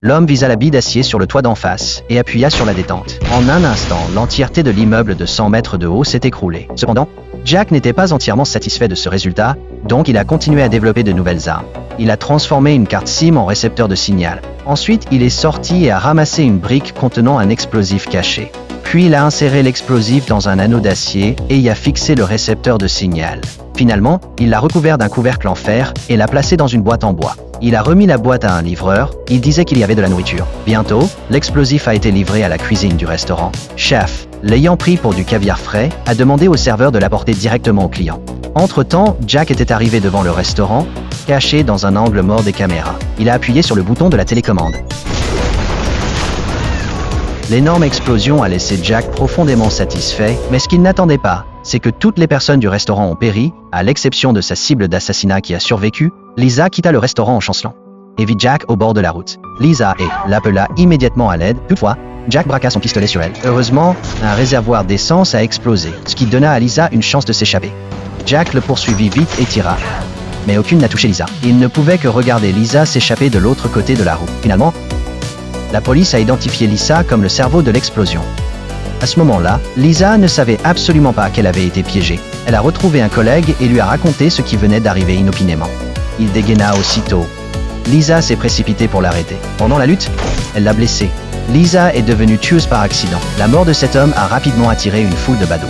L'homme visa la bille d'acier sur le toit d'en face et appuya sur la détente. En un instant, l'entièreté de l'immeuble de 100 mètres de haut s'est écroulée. Cependant, Jack n'était pas entièrement satisfait de ce résultat, donc il a continué à développer de nouvelles armes. Il a transformé une carte SIM en récepteur de signal. Ensuite, il est sorti et a ramassé une brique contenant un explosif caché. Puis il a inséré l'explosif dans un anneau d'acier et y a fixé le récepteur de signal. Finalement, il l'a recouvert d'un couvercle en fer et l'a placé dans une boîte en bois. Il a remis la boîte à un livreur, il disait qu'il y avait de la nourriture. Bientôt, l'explosif a été livré à la cuisine du restaurant. Chef, l'ayant pris pour du caviar frais, a demandé au serveur de l'apporter directement au client. Entre-temps, Jack était arrivé devant le restaurant, caché dans un angle mort des caméras. Il a appuyé sur le bouton de la télécommande. L'énorme explosion a laissé Jack profondément satisfait, mais ce qu'il n'attendait pas, c'est que toutes les personnes du restaurant ont péri, à l'exception de sa cible d'assassinat qui a survécu. Lisa quitta le restaurant en chancelant et vit Jack au bord de la route. Lisa l'appela immédiatement à l'aide. Toutefois, Jack braqua son pistolet sur elle. Heureusement, un réservoir d'essence a explosé, ce qui donna à Lisa une chance de s'échapper. Jack le poursuivit vite et tira. Mais aucune n'a touché Lisa. Il ne pouvait que regarder Lisa s'échapper de l'autre côté de la route. Finalement, la police a identifié Lisa comme le cerveau de l'explosion. À ce moment-là, Lisa ne savait absolument pas qu'elle avait été piégée. Elle a retrouvé un collègue et lui a raconté ce qui venait d'arriver inopinément. Il dégaina aussitôt. Lisa s'est précipitée pour l'arrêter. Pendant la lutte, elle l'a blessé. Lisa est devenue tueuse par accident. La mort de cet homme a rapidement attiré une foule de badauds.